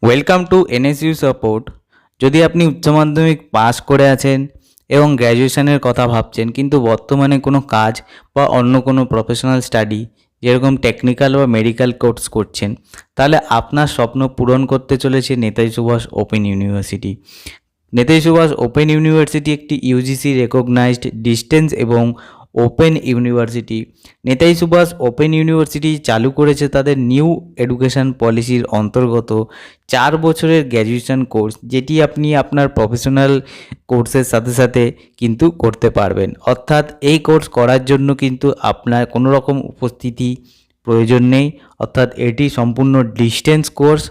Welcome to NSU support. যদি আপনি উচ্চ মাধ্যমিক পাস করে আছেন এবং গ্র্যাজুয়েশনের কথা ভাবছেন, কিন্তু বর্তমানে কোনো কাজ বা অন্য কোনো প্রফেশনাল স্টাডি যেরকম টেকনিক্যাল বা মেডিকেল কোর্স করছেন, তাহলে আপনার স্বপ্ন পূরণ করতে চলেছে Netaji Subhas open university. Netaji Subhas open university একটি ইউজিসি রেকগনাইজড ডিস্টেন্স এবং open university. Netaji Subhas open university চালু করেছে তাদের নিউ এডুকেশন পলিসির অন্তর্গত 4 বছরের গ্র্যাজুয়েশন কোর্স, যেটি আপনি আপনার প্রফেশনাল কোর্সের সাথে সাথে কিন্তু করতে পারবেন। অর্থাৎ এই কোর্স করার জন্য কিন্তু আপনার কোনো রকম উপস্থিতি প্রয়োজন নেই, অর্থাৎ এটি সম্পূর্ণ ডিস্টেন্স কোর্স।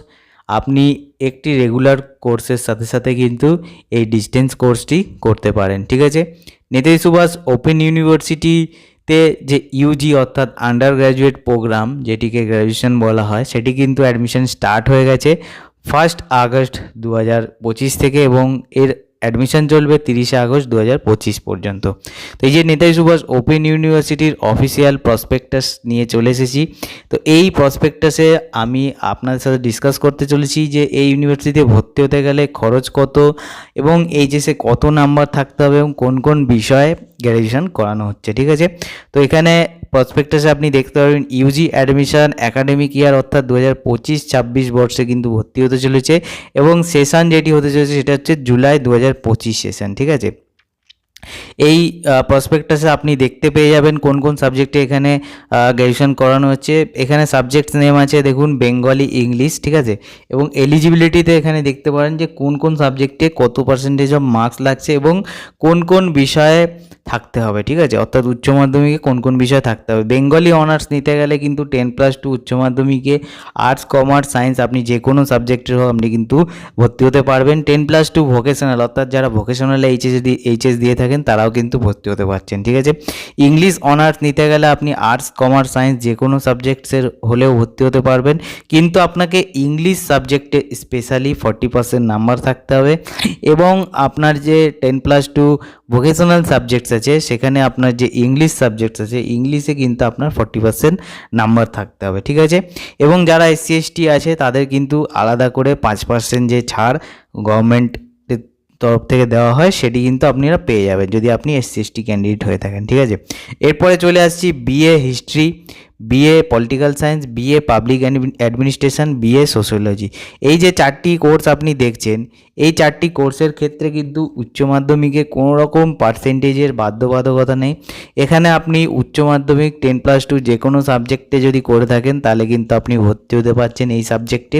আপনি একটি রেগুলার কোর্সের সাথে সাথে কিন্তু এই ডিস্টেন্স কোর্সটি করতে পারেন, ঠিক আছে। নেতাজি সুভাষ ওপেন ইউনিভার্সিটিতে যে ইউজি অর্থাৎ আন্ডার গ্র্যাজুয়েট প্রোগ্রাম, যেটিকে গ্র্যাজুয়েশন বলা হয়, সেটি কিন্তু অ্যাডমিশন স্টার্ট হয়ে গেছে 1 আগস্ট 2025 থেকে, এবং এর অ্যাডমিশন চলবে 30 আগস্ট 2025 পর্যন্ত। তো এই যে নেতাজি সুভাষ ওপেন ইউনিভার্সিটির অফিসিয়াল প্রসপেক্টাস নিয়ে চলে এসেছি। তো এই প্রসপেক্টাসে আমি আপনাদের সাথে ডিসকাস করতে চলেছি যে এই ইউনিভার্সিটিতে ভর্তি হতে গেলে খরচ কত, এবং এইচএসে কত নাম্বার থাকতে হবে, এবং কোন কোন বিষয়ে গ্র্যাজুয়েশন করানো হচ্ছে, ঠিক আছে। তো এখানে প্রসপেক্টাসে আপনি দেখতে পারবেন ইউজি অ্যাডমিশন একাডেমিক ইয়ার অর্থাৎ 2025-26 বর্ষে কিন্তু ভর্তি হতে চলেছে, এবং সেশন যেটি হতে চলেছে সেটা হচ্ছে জুলাই 2025 সেশন, ঠিক আছে। এই প্রসপেক্টাসে আপনি দেখতে পেয়ে যাবেন কোন কোন সাবজেক্টে এখানে গ্র্যাজুয়েশন করানো হচ্ছে। এখানে সাবজেক্ট নেম আছে দেখুন, বেঙ্গলি, ইংলিশ, ঠিক আছে। এবং এলিজিবিলিটিতে এখানে দেখতে পারেন যে কোন কোন সাবজেক্টে কত পার্সেন্টেজ অফ মার্কস লাগছে এবং কোন কোন বিষয়ে থাকতে হবে, ঠিক আছে। অর্থাৎ উচ্চ মাধ্যমিকে কোন কোন বিষয় থাকতে হবে। বেঙ্গলি অনার্স নিতে গেলে কিন্তু 10+2 উচ্চ মাধ্যমিকে আর্টস, কমার্স, সায়েন্স আপনি যে কোনো সাবজেক্টের হোক আপনি কিন্তু ভর্তি হতে পারবেন। 10+2 ভোকেশনাল, অর্থাৎ যারা ভোকেশনালে এইচএস দিয়ে থাকেন তারাও কিন্তু ভর্তি হতে পারছেন, ঠিক আছে। ইংলিশ অনার্স নিতে গেলে আপনি আর্টস, কমার্স, সায়েন্স যে কোনো সাবজেক্টসের হলেও ভর্তি হতে পারবেন, কিন্তু আপনাকে ইংলিশ সাবজেক্টে স্পেশালি 40% নাম্বার থাকতে হবে, এবং আপনার যে 10+2 ভোকেশনাল সাবজেক্টস আছে সেখানে আপনার যে ইংলিশ সাবজেক্টস আছে ইংলিশে কিন্তু আপনার 40% নাম্বার থাকতে হবে, ঠিক আছে। এবং যারা SC/ST আছে তাদের কিন্তু আলাদা করে 5% যে ছাড় গভর্নমেন্ট তরফ থেকে দেওয়া হয় সেটি কিন্তু আপনারা পেয়ে যাবেন যদি আপনি SC/ST ক্যান্ডিডেট হয়ে থাকেন, ঠিক আছে। এরপরে চলে আসছি BA history, BA political science, BA public administration, BA sociology. এই যে 4টি কোর্স আপনি দেখছেন, এই 4টি কোর্সের ক্ষেত্রে কিন্তু উচ্চ মাধ্যমিকে কোনো রকম পার্সেন্টেজের বাধ্যবাধকতা নেই। এখানে আপনি উচ্চ মাধ্যমিক 10+2 যে কোনো সাবজেক্টে যদি করে থাকেন তাহলে কিন্তু আপনি ভর্তি হতে পারছেন এই সাবজেক্টে,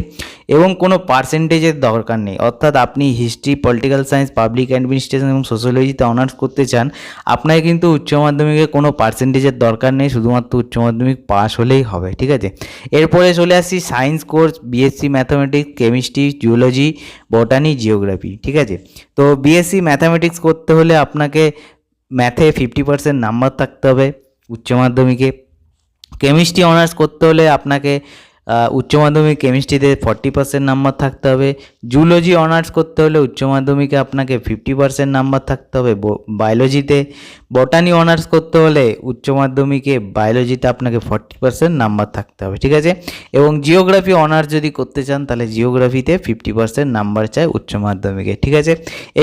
এবং কোনো পার্সেন্টেজের দরকার নেই। অর্থাৎ আপনি history, political science, public administration এবং সোশ্যোলজিতে অনার্স করতে চান, আপনাকে কিন্তু উচ্চ মাধ্যমিকে কোনো পার্সেন্টেজের দরকার নেই, শুধুমাত্র উচ্চ মাধ্যমিক পাস হলেই হবে, ঠিক আছে। এরপরে চলে আসছি science course, BSc mathematics, chemistry, zoology, বটানি, geography, ঠিক আছে। তো বিএসসি ম্যাথামেটিক্স করতে হলে আপনাকে ম্যাথে 50% নাম্বার থাকতে হবে উচ্চ মাধ্যমিকে। কেমিস্ট্রি অনার্স করতে হলে আপনাকে উচ্চ মাধ্যমিক কেমিস্ট্রিতে 40% নাম্বার থাকতে হবে। জুলজি অনার্স করতে হলে উচ্চ মাধ্যমিকে আপনাকে 50% নাম্বার থাকতে হবে বায়োলজিতে। বটানি অনার্স করতে হলে উচ্চ মাধ্যমিকে বায়োলজিতে আপনাকে 40% নাম্বার থাকতে হবে, ঠিক আছে। এবং জিওগ্রাফি অনার্স যদি করতে চান তাহলে জিওগ্রাফিতে 50% নাম্বার চাই উচ্চ মাধ্যমিকে, ঠিক আছে।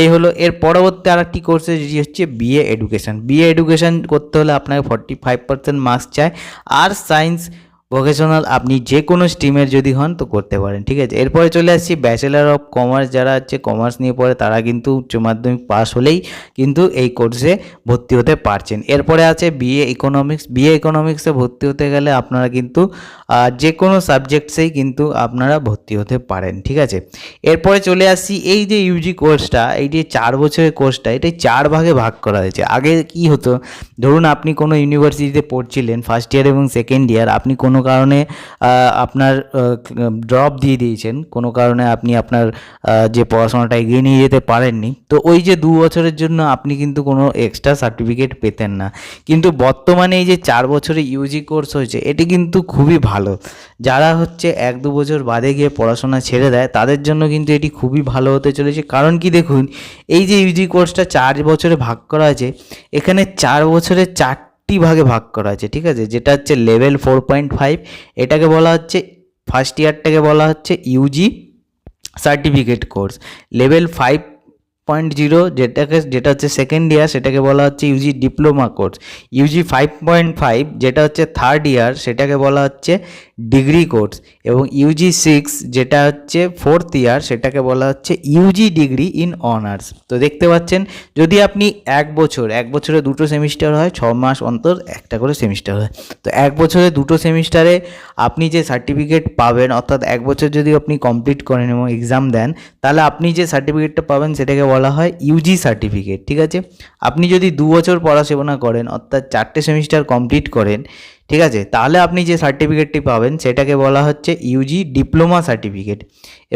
এই হলো এর পরবর্তী আরেকটি কোর্সে যেটি হচ্ছে বিএ এডুকেশন। বিএ এডুকেশন করতে হলে আপনাকে 45% মার্কস চাই। আর্টস, সায়েন্স, ভোকেশনাল আপনি যে কোনো স্ট্রিমের যদি হন তো করতে পারেন, ঠিক আছে। এরপরে চলে আসছি ব্যাচেলার অফ কমার্স, যারা হচ্ছে কমার্স নিয়ে পড়ে তারা কিন্তু উচ্চ মাধ্যমিক পাস হলেই কিন্তু এই কোর্সে ভর্তি হতে পারছেন। এরপরে আছে বিএ ইকোনমিক্স। বিএ ইকোনমিক্সে ভর্তি হতে গেলে আপনারা কিন্তু যে কোনো সাবজেক্টসেই কিন্তু আপনারা ভর্তি হতে পারেন, ঠিক আছে। এরপরে চলে আসছি এই যে ইউজি কোর্সটা, এই যে 4 বছরের কোর্সটা, এটাই 4 ভাগে ভাগ করা হয়েছে। আগে কি হতো, ধরুন আপনি কোনো ইউনিভার্সিটিতে পড়ছিলেন ফার্স্ট ইয়ার এবং সেকেন্ড ইয়ার, আপনি কোনো কারণে আপনার ড্রপ দিয়ে দিয়েছেন, কোনো কারণে আপনি আপনার যে পড়াশোনাটা এগিয়ে নিয়ে যেতে পারেননি, তো ওই যে 2 বছরের জন্য আপনি কিন্তু কোনো এক্সট্রা সার্টিফিকেট পেতেন না। কিন্তু বর্তমানে এই যে 4 বছরের ইউজি কোর্স হয়েছে এটি কিন্তু খুবই ভালো। যারা হচ্ছে 1-2 বছর বাদে গিয়ে পড়াশোনা ছেড়ে দেয় তাদের জন্য কিন্তু এটি খুবই ভালো হতে চলেছে। কারণ কি দেখুন, এই যে ইউজি কোর্সটা 4 বছরে ভাগ করা আছে, এখানে 4 বছরে 4টি ভাগে ভাগ করা আছে, ঠিক আছে। যেটা হচ্ছে লেভেল 4.5, এটাকে বলা হচ্ছে ফার্স্ট ইয়ারটাকে বলা হচ্ছে ইউজি, সার্টিফিকেট কোর্স। লেভেল 5.0 যেটা হচ্ছে সেকেন্ড ইয়ার, সেটাকে বলা হচ্ছে ইউজি ডিপ্লোমা কোর্স। ইউজি 5.5 যেটা হচ্ছে থার্ড ইয়ার, সেটাকে বলা হচ্ছে ডিগ্রি কোর্স। এবং ইউজি 6 যেটা হচ্ছে ফোর্থ ইয়ার, সেটাকে বলা হচ্ছে ইউজি ডিগ্রি ইন অনার্স। তো দেখতে পাচ্ছেন, যদি আপনি এক বছরে দুটো সেমিস্টার হয়, 6 মাস অন্তর একটা করে সেমিস্টার হয়। তো এক বছরে দুটো সেমিস্টারে আপনি যে সার্টিফিকেট পাবেন, অর্থাৎ এক বছর যদি আপনি কমপ্লিট করেন এবং এক্সাম দেন, তাহলে আপনি যে সার্টিফিকেটটা পাবেন সেটাকে বলা হয় ইউজি সার্টিফিকেট। ঠিক আছে, আপনি যদি 2 বছর পড়াশোনা করেন, অর্থাৎ 4টে সেমিস্টার কমপ্লিট করেন, ঠিক আছে, তাহলে আপনি যে সার্টিফিকেটটি পাবেন সেটাকে বলা হচ্ছে ইউজি ডিপ্লোমা সার্টিফিকেট।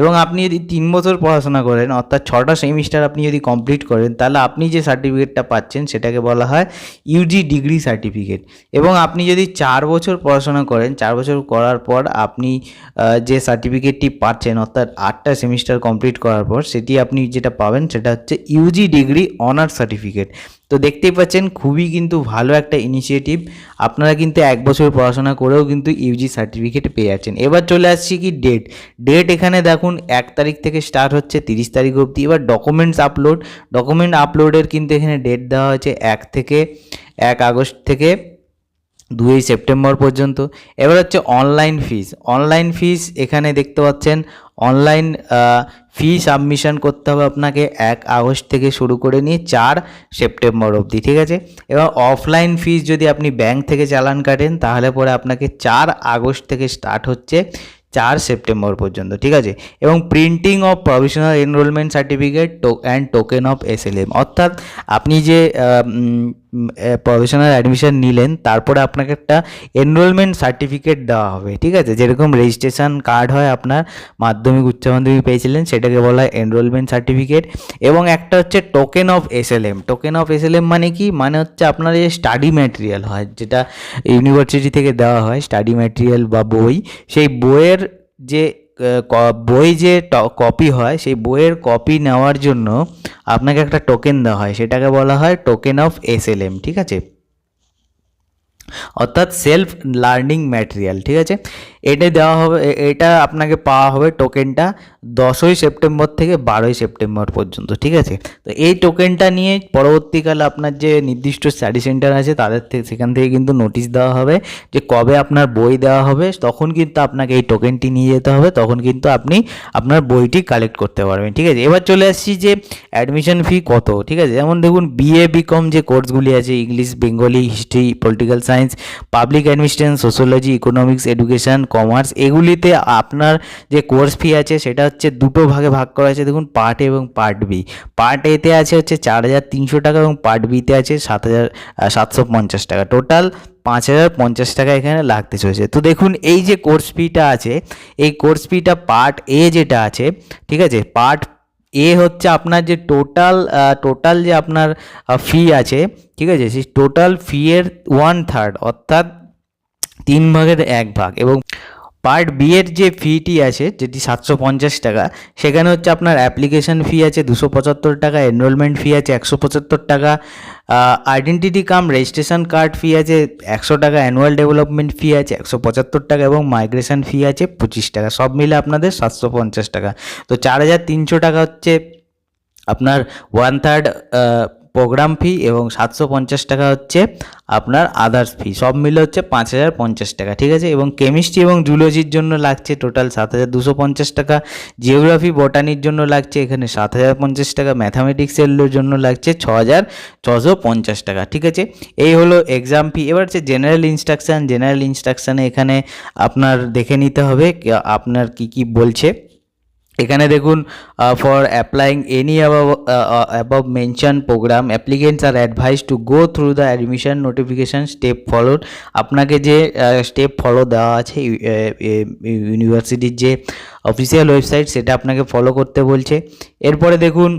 এবং আপনি যদি 3 বছর পড়াশোনা করেন, অর্থাৎ 6টা সেমিস্টার আপনি যদি কমপ্লিট করেন, তাহলে আপনি যে সার্টিফিকেটটা পাচ্ছেন সেটাকে বলা হয় ইউজি ডিগ্রি সার্টিফিকেট। এবং আপনি যদি 4 বছর পড়াশোনা করেন, 4 বছর করার পর আপনি যে সার্টিফিকেটটি পাচ্ছেন, অর্থাৎ 8টা সেমিস্টার কমপ্লিট করার পর সেটি আপনি যেটা পাবেন সেটা হচ্ছে ইউজি ডিগ্রি অনার্স সার্টিফিকেট। তো দেখতেই পাচ্ছেন, খুবই কিন্তু ভালো একটা ইনিশিয়েটিভ। আপনারা কিন্তু এক বছর পড়াশোনা করেও কিন্তু ইউজি সার্টিফিকেট পেয়ে যাচ্ছেন। এবার চলে আসছি কি ডেট এখানে দেখুন 1 তারিখ থেকে স্টার্ট হচ্ছে 30 তারিখ অবধি। এবার ডকুমেন্ট আপলোডের কিন্তু এখানে ডেট দেওয়া হয়েছে 1 আগস্ট থেকে 2 সেপ্টেম্বর পর্যন্ত। এবার হচ্ছে অনলাইন ফিস এখানে দেখতে পাচ্ছেন, অনলাইন ফি সাবমিশন করতে হবে আপনাকে 1 আগস্ট থেকে শুরু করে নিয়ে 4 সেপ্টেম্বর অবধি। ঠিক আছে, এবার অফলাইন ফিস যদি আপনি ব্যাংক থেকে চালান কাটেন, তাহলে পরে আপনাকে 4 আগস্ট থেকে স্টার্ট হচ্ছে 4 সেপ্টেম্বর পর্যন্ত। ঠিক আছে, এবং printing of provisional enrolment certificate and token of SLM, অর্থাৎ আপনি যে প্রফেশনাল অ্যাডমিশন নিলেন, তারপরে আপনাকে একটা এনরোলমেন্ট সার্টিফিকেট দেওয়া হবে। ঠিক আছে, যেরকম রেজিস্ট্রেশন কার্ড হয় আপনার মাধ্যমিক উচ্চ মাধ্যমিক পেয়েছিলেন, সেটাকে বলা হয় এনরোলমেন্ট সার্টিফিকেট। এবং একটা হচ্ছে টোকেন অফ এসএলএম মানে কি, মানে হচ্ছে আপনার যে স্টাডি ম্যাটেরিয়াল হয়, যেটা ইউনিভার্সিটি থেকে দেওয়া হয়, স্টাডি ম্যাটেরিয়াল বা বই, সেই বইয়ের যে কপি হয়, সেই বইয়ের কপি নেওয়ার জন্য আপনাকে একটা টোকেন দেওয়া হয়, সেটাকে বলা হয় টোকেন অফ এসএলএম। ঠিক আছে, অর্থাৎ সেলফ লার্নিং ম্যাটেরিয়াল। ঠিক আছে, এটা দেওয়া হবে, এটা আপনাকে পাওয়া হবে টোকেনটা 10ই সেপ্টেম্বর থেকে 12ই সেপ্টেম্বর পর্যন্ত। ঠিক আছে, তো এই টোকেনটা নিয়ে পরবর্তীকালে আপনার যে নির্দিষ্ট স্টাডি সেন্টার আছে তাদের থেকে, সেখান থেকে কিন্তু নোটিশ দেওয়া হবে যে কবে আপনার বই দেওয়া হবে। তখন কিন্তু আপনাকে এই টোকেনটি নিয়ে যেতে হবে, তখন কিন্তু আপনি আপনার বইটি কালেক্ট করতে পারবেন। ঠিক আছে, এবার চলে আসছি যে অ্যাডমিশন ফি কত। ঠিক আছে, যেমন দেখুন বিএ বিকম যে কোর্সগুলি আছে, English, Bengali, history, political science, public administration, sociology, economics, education, commerce, এগুলিতে আপনার যে কোর্স ফি আছে সেটা হচ্ছে দুটো ভাগে ভাগ করা আছে। দেখুন পার্ট এ এবং পার্ট বি। পার্ট এতে আছে হচ্ছে 4,300 টাকা এবং পার্ট বিতে আছে 7,750 টাকা। টোটাল 5,050 টাকা এখানে লাগতে চলেছে। তো দেখুন এই যে কোর্স ফিটা আছে, এই কোর্স ফিটা পার্ট এ যেটা আছে, ঠিক আছে, পার্ট এ হচ্ছে আপনার যে টোটাল যে আপনার ফি আছে, ঠিক আছে, সেই টোটাল ফি এর 1/3, অর্থাৎ 3 ভাগের 1 ভাগ। এবং পার্ট বি এর যে ফিটি আছে, যেটি 750 টাকা, সেখানে হচ্ছে আপনার অ্যাপ্লিকেশন ফি আছে 275 টাকা, এনরোলমেন্ট ফি আছে 175 টাকা, আইডেন্টিটি কাম রেজিস্ট্রেশন কার্ড ফি আছে 100 টাকা, অ্যানুয়াল ডেভেলপমেন্ট ফি আছে 175 টাকা এবং মাইগ্রেশন ফি আছে 25 টাকা। সব মিলে আপনাদের 750 টাকা। তো 4,300 টাকা হচ্ছে আপনার 1/3 প্রোগ্রাম ফি এবং 750 টাকা হচ্ছে আপনার আদার্স ফি। সব মিলে হচ্ছে 5,050 টাকা। ঠিক আছে, এবং কেমিস্ট্রি এবং জুলজির জন্য লাগছে টোটাল 7,250 টাকা, জিওগ্রাফি বটানির জন্য লাগছে এখানে 7,050 টাকা, ম্যাথামেটিক্সের জন্য লাগছে 6,650 টাকা। ঠিক আছে, এই হলো এক্সাম ফি। এবার হচ্ছে জেনারেল ইনস্ট্রাকশানে এখানে আপনার দেখে নিতে হবে আপনার কি বলছে। এখানে দেখুন, for applying any above mention programme applicants are advise to go through the admission notification step followed. আপনাকে যে স্টেপ ফলো দেওয়া আছে ইউনিভার্সিটির যে অফিসিয়াল ওয়েবসাইট, সেটা আপনাকে ফলো করতে বলছে। এরপরে দেখুন,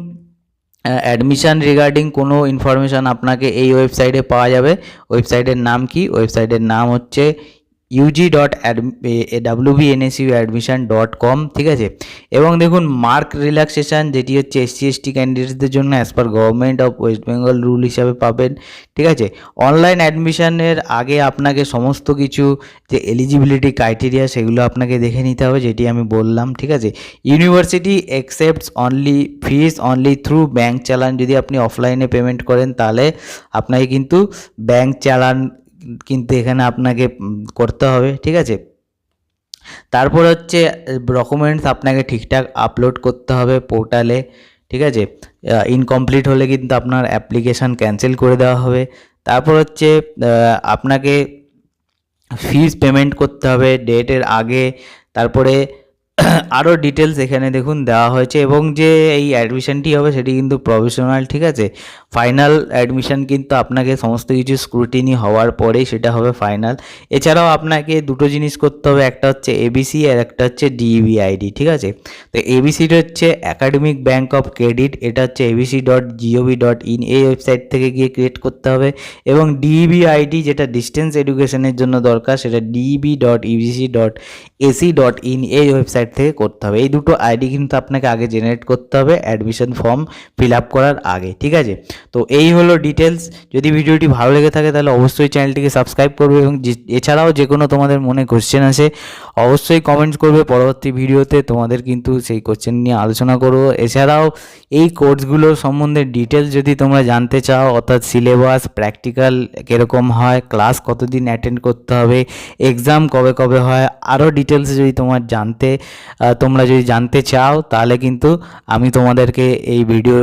অ্যাডমিশান রিগার্ডিং কোনো ইনফরমেশান আপনাকে এই ওয়েবসাইটে পাওয়া যাবে। ওয়েবসাইটের নাম কি? ওয়েবসাইটের নাম হচ্ছে ug.wbnsuadmission.com, ঠিক আছে। এবং দেখুন মার্ক রিল্যাক্সেশন যেটি হচ্ছে SC/ST ক্যান্ডিডেটসদের জন্য as per government of West Bengal rule হিসাবে পাবেন, ঠিক আছে। অনলাইন অ্যাডমিশনের আগে আপনাকে সমস্ত কিছু যে এলিজিবিলিটি ক্রাইটেরিয়া সেগুলো আপনাকে দেখে নিতে হবে, যেটি আমি বললাম, ঠিক আছে। ইউনিভার্সিটি অ্যাকসেপ্টস অনলি ফিস অনলি থ্রু ব্যাঙ্ক চালান। যদি আপনি অফলাইনে পেমেন্ট করেন তাহলে আপনাকে কিন্তু ব্যাঙ্ক চালান কিন্তু এখানে আপনাকে করতে হবে, ঠিক আছে। তারপর হচ্ছে ডকুমেন্টস আপনাকে ঠিকঠাক আপলোড করতে হবে পোর্টালে, ঠিক আছে। ইনকমপ্লিট হলে কিন্তু আপনার অ্যাপ্লিকেশান ক্যান্সেল করে দেওয়া হবে। তারপর হচ্ছে আপনাকে ফিস পেমেন্ট করতে হবে ডেটের আগে। তারপরে আরও ডিটেলস এখানে দেখুন দেওয়া হয়েছে, এবং যে এই অ্যাডমিশনটি হবে সেটি কিন্তু প্রফেশনাল, ঠিক আছে। ফাইনাল অ্যাডমিশন কিন্তু আপনাকে সমস্ত কিছু স্ক্রুটিনি হওয়ার পরেই সেটা হবে ফাইনাল। এছাড়াও আপনাকে দুটো জিনিস করতে হবে, একটা হচ্ছে এবিসি আর একটা হচ্ছে ডিবিআইডি, ঠিক আছে। তো এবিসিটা হচ্ছে একাডেমিক ব্যাঙ্ক অফ ক্রেডিট, এটা হচ্ছে abc.gov.in এই ওয়েবসাইট থেকে গিয়ে ক্রিয়েট করতে হবে। এবং ডিবিআইডি যেটা ডিস্টেন্স এডুকেশনের জন্য দরকার, সেটা db.ubc.ac.in এই ওয়েবসাইট থেকে করতে হবে। এই দুটো আইডি কিন্তু আপনাকে আগে জেনারেট করতে হবে অ্যাডমিশন ফর্ম ফিল আপ করার আগে, ঠিক আছে। তো এই হলো ডিটেলস। যদি ভিডিওটি ভালো লেগে থাকে তাহলে অবশ্যই চ্যানেলটিকে সাবস্ক্রাইব করবে, এবং এছাড়াও যে কোনো তোমাদের মনে কোশ্চেন আছে অবশ্যই কমেন্টস করবে। পরবর্তী ভিডিওতে তোমাদের কিন্তু সেই কোশ্চেন নিয়ে আলোচনা করবো। এছাড়াও এই কোর্সগুলোর সম্বন্ধে ডিটেলস যদি তোমরা জানতে চাও, অর্থাৎ সিলেবাস, প্র্যাকটিক্যাল কীরকম হয়, ক্লাস কতদিন অ্যাটেন্ড করতে হবে, এক্সাম কবে কবে হয়, আরও ডিটেলস যদি তোমরা যদি জানতে চাও তাহলে কিন্তু আমি তোমাদেরকে এই ভিডিও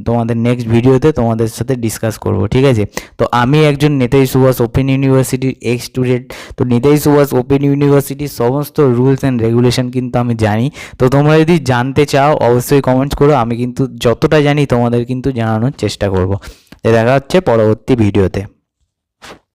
তোমাদের নেক্সট ভিডিওতে তোমাদের সাথে ডিসকাস করব, ঠিক আছে। তো আমি একজন নেতাজি সুভাষ ওপেন ইউনিভার্সিটির এক্স স্টুডেন্ট। তো নেতাজি সুভাষ ওপেন ইউনিভার্সিটির সমস্ত রুলস অ্যান্ড রেগুলেশন কিন্তু আমি জানি। তো তোমরা যদি জানতে চাও অবশ্যই কমেন্টস করো, আমি কিন্তু যতটা জানি তোমাদের কিন্তু জানানোর চেষ্টা করব। দেখা হচ্ছে পরবর্তী ভিডিওতে।